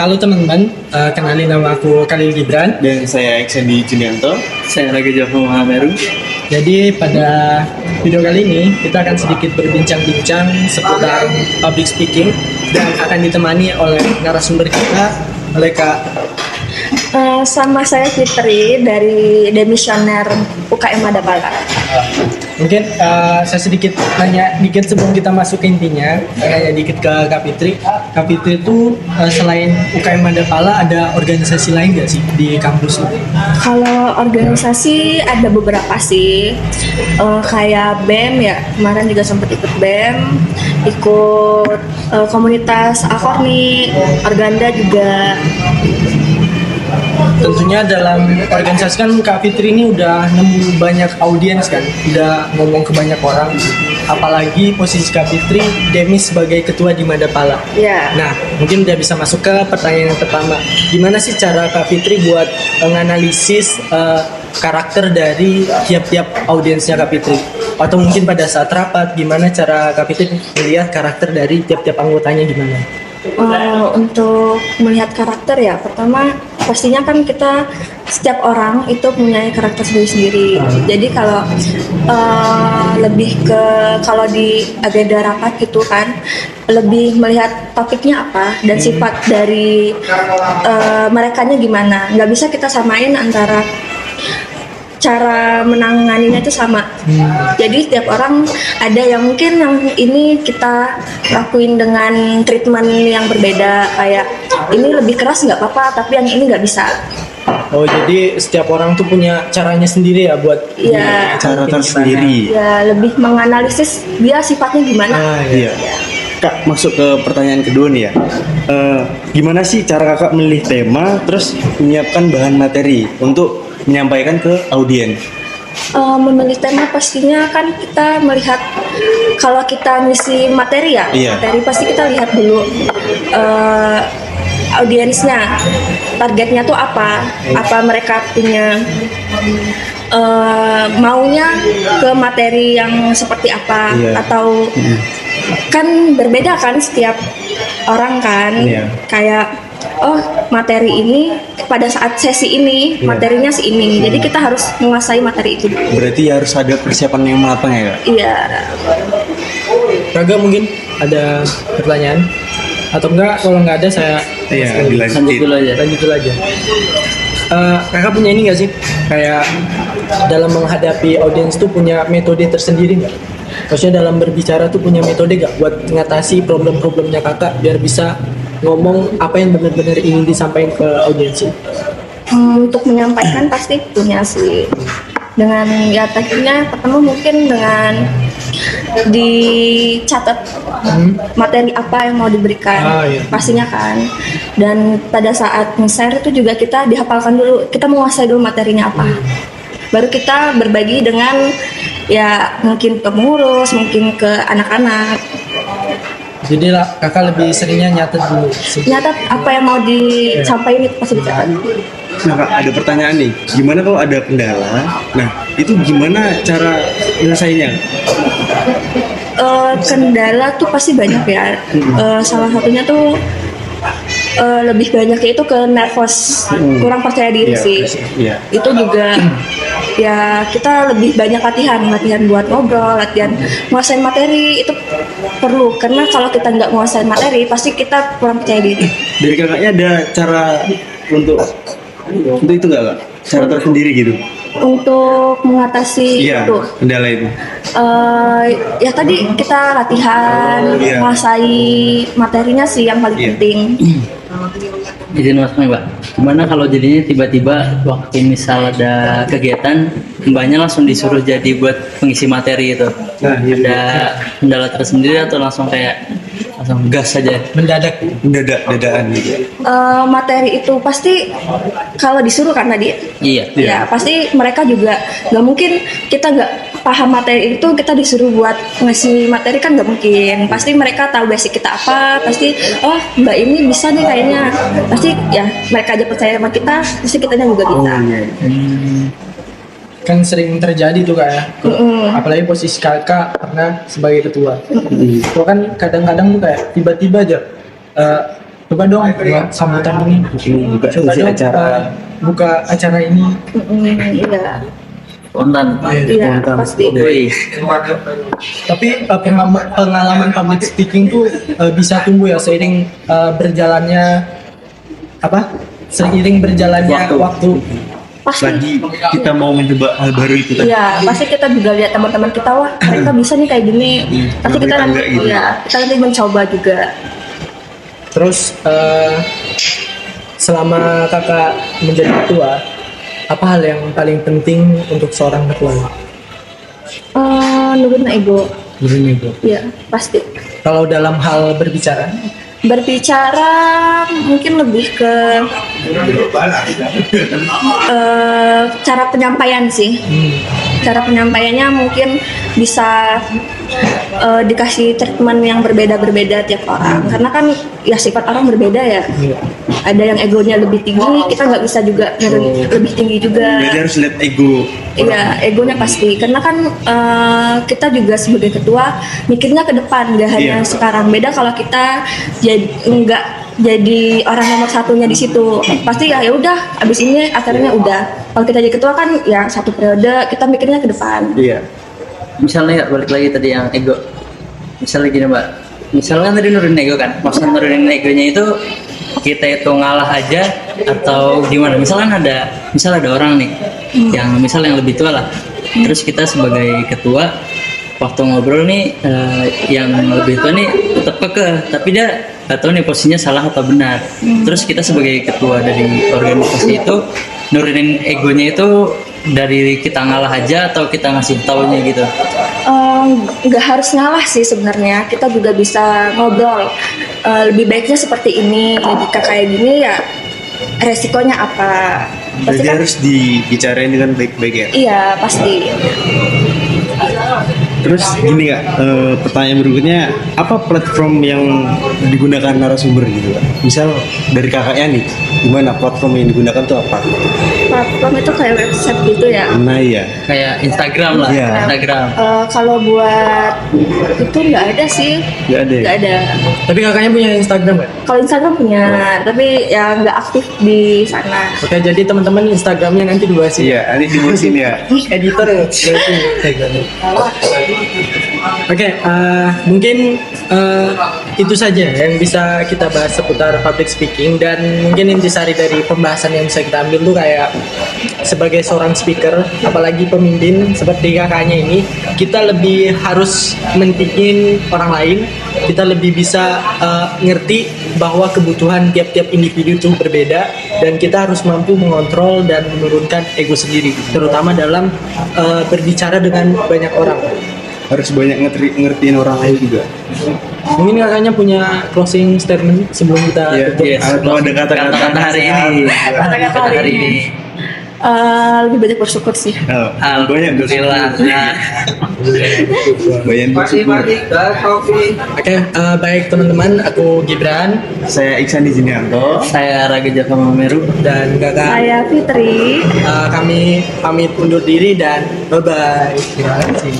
Halo teman-teman, kenalin nama aku Khalil Gibran. Dan saya Exendi Junianto. Saya lagi Jafar Mahameru. Jadi pada video kali ini kita akan sedikit berbincang-bincang seputar public speaking dan akan ditemani oleh narasumber kita, oleh Kak. Sama saya Fitri dari Demisioner UKM Madapala. Mungkin saya sedikit nanya dikit sebelum kita masuk ke intinya, nanya dikit ke Kak Fitri. Kak Fitri itu selain UKM Madapala ada organisasi lain nggak sih di kampus itu? Kalau organisasi ada beberapa sih, kayak BEM ya, kemarin juga sempat ikut BEM, ikut komunitas Akorni, Organda juga. Tentunya dalam organisasi kan Kak Fitri ini udah nemu banyak audiens kan, udah ngomong ke banyak orang. Apalagi posisi Kak Fitri Demis sebagai ketua di Madapala. Ya. Nah, mungkin udah bisa masuk ke pertanyaan yang pertama. Gimana sih cara Kak Fitri buat menganalisis karakter dari tiap-tiap audiensnya Kak Fitri? Atau mungkin pada saat rapat, gimana cara Kak Fitri melihat karakter dari tiap-tiap anggotanya gimana? Untuk melihat karakter ya, pertama pastinya kan kita setiap orang itu punya karakter sendiri-sendiri. Jadi kalau lebih ke kalau di agenda rapat gitu kan, lebih melihat topiknya apa dan sifat dari merekanya gimana. Nggak bisa kita samain antara cara menanganinya itu sama. Jadi setiap orang ada yang mungkin yang ini kita lakuin dengan treatment yang berbeda, kayak ini lebih keras nggak apa-apa, tapi yang ini nggak bisa. Oh, jadi setiap orang tuh punya caranya sendiri ya buat Iya. Cara tersendiri. Ya lebih menganalisis dia sifatnya gimana. Iya. Kak, masuk ke pertanyaan kedua nih ya. Gimana sih cara kakak memilih tema, terus menyiapkan bahan materi untuk menyampaikan ke audiens? Memilih tema pastinya kan kita melihat kalau kita ngisi materi ya, Iya. materi pasti kita lihat dulu audiensnya, targetnya tuh apa mereka punya maunya ke materi yang seperti apa. Iya. Atau kan berbeda kan setiap orang kan. Iya. Kayak materi ini pada saat sesi ini materinya si ini, jadi kita harus menguasai materi itu dulu. Berarti harus ada persiapan yang matang ya kak? Iya. Raga mungkin ada pertanyaan? Atau enggak, kalau nggak ada saya Iya, Lanjut dulu aja. lanjut dulu aja. Kakak punya ini nggak sih, kayak dalam menghadapi audiens tuh punya metode tersendiri nggak? Maksudnya dalam berbicara tuh punya metode nggak buat mengatasi problem-problemnya kakak biar bisa ngomong apa yang benar-benar ingin disampaikan ke audiens? Untuk menyampaikan pasti punya sih. Dengan ya tekniknya pertama mungkin dengan dicatat materi apa yang mau diberikan. Iya. Pastinya kan. Dan pada saat nge-share itu juga kita dihafalkan dulu, kita menguasai dulu materinya apa. Baru kita berbagi dengan ya mungkin ke pengurus, mungkin ke anak-anak. Jadi lah kakak lebih seringnya nyatet dulu. Nyatat apa yang mau disampaikan itu pasti dicatat. Nah kak, ada pertanyaan nih. Gimana kalau ada kendala? Nah, itu gimana cara menyelesainya? Kendala tuh pasti banyak ya. Salah satunya tuh lebih banyaknya itu ke nervous, kurang percaya diri Iya, sih. iya. Itu juga ya kita lebih banyak latihan buat ngobrol, latihan nguasain materi itu perlu, karena kalau kita nggak nguasain materi pasti kita kurang percaya diri. Dari kakaknya ada cara untuk itu nggak kak? Cara tersendiri gitu? Untuk mengatasi Iya, itu kendala itu. ya tadi kita latihan, Iya. menguasai materinya sih yang paling Iya. penting. Izin mas Mbak, gimana kalau jadinya tiba-tiba waktu misal ada kegiatan mbaknya langsung disuruh jadi buat pengisi materi itu? Nah, iya. Ada kendala tersendiri atau langsung gas saja? Mendadak. Dadaan gitu. Materi itu pasti kalau disuruh kan tadi Iya. ya pasti mereka juga nggak mungkin kita nggak paham materi itu kita disuruh buat ngasih materi kan nggak mungkin. Pasti mereka tahu basic kita apa, pasti oh mbak ini bisa nih kayaknya, pasti ya mereka aja percaya sama kita, pasti kitanya juga bisa. Kan sering terjadi tuh kak ya. Apalagi posisi kakak pernah sebagai ketua. Itu kan kadang-kadang tuh kayak tiba-tiba aja Coba dong buat sambutan ini. Buka Coba sesi dong acara. buka acara ini. Iya, Spontan. iya pasti. Wih, Tapi pengalaman public speaking tuh bisa tumbuh ya seiring berjalannya seiring berjalannya waktu. Pasti. Lagi kita mau mencoba hal baru itu tadi. Iya, pasti kita juga lihat teman-teman kita, wah mereka bisa nih kayak gini. Pasti kita nanti, Enggak gitu. ya, kita nanti mencoba juga. Terus selama kakak menjadi ketua, apa hal yang paling penting untuk seorang ketua? Nurunin ego, Begini bro. ya pasti. Kalau dalam hal berbicara, Berbicara mungkin lebih ke cara penyampaian sih. Cara penyampaiannya mungkin bisa dikasih treatment yang berbeda-berbeda tiap orang. Karena kan ya sifat orang berbeda ya. Ada yang egonya lebih tinggi, kita nggak bisa juga lebih tinggi juga. Berarti harus lihat ego. Iya, egonya pasti. Karena kan kita juga sebagai ketua mikirnya ke depan, nggak hanya Iya. sekarang. Beda kalau kita jadi nggak jadi orang nomor satunya di situ. Pasti ya udah, abis ini acaranya udah. Kalau kita jadi ketua kan ya satu periode, kita mikirnya ke depan. Iya. misalnya balik lagi tadi yang ego. Misalnya gini mbak, misalnya kan tadi nurunin ego kan, maksud nurunin egonya itu kita itu ngalah aja atau gimana? Misalnya ada orang nih yang misalnya yang lebih tua lah, terus kita sebagai ketua waktu ngobrol nih yang lebih tua nih tetap kekeh, tapi dia nggak tahu nih posisinya salah atau benar. Terus kita sebagai ketua dari organisasi itu nurunin egonya itu dari kita ngalah aja atau kita ngasih taunya gitu? Nggak harus ngalah sih sebenarnya, kita juga bisa ngobrol. Lebih baiknya seperti ini, jika kayak gini ya resikonya apa? Pasti Jadi kan, harus dibicarain dengan baik-baik ya. iya pasti. Terus gini kak, pertanyaan berikutnya, apa platform yang digunakan narasumber gitu kak? Misal dari kakaknya nih, gimana platform yang digunakan tuh apa? Platform itu kayak website gitu ya. Nah iya, Kayak Instagram lah, Iya. Instagram. Kalau buat itu nggak ada sih, nggak ada ya? nggak ada. Tapi kakaknya punya Instagram kan? Kalau Instagram punya, tapi ya nggak aktif di sana. Oke, jadi teman-teman Instagramnya nanti dibahas ya. Iya, nanti dibosin ya. Editor berarti Instagramnya. Oke, mungkin itu saja yang bisa kita bahas seputar public speaking, dan mungkin intisari dari pembahasan yang bisa kita ambil tuh kayak sebagai seorang speaker, apalagi pemimpin seperti kakaknya ini, kita lebih harus mentingin orang lain, kita lebih bisa ngerti bahwa kebutuhan tiap-tiap individu itu berbeda, dan kita harus mampu mengontrol dan menurunkan ego sendiri, terutama dalam berbicara dengan banyak orang. Harus banyak ngertiin orang lain juga. Mungkin kakaknya punya closing statement sebelum kita Iya, tutup. iya. Atau ada Kata-kata hari ini. Kata-kata hari ini. Lebih banyak bersyukur sih. Oh, banyak Alhamdulillah. banyak bersyukur. Oke, baik teman-teman, aku Gibran Saya Iksan Dijinianto. Saya Raga Jaka Mameru. dan kakak. Saya Fitri. Kami pamit undur diri dan bye-bye. Terima kasih.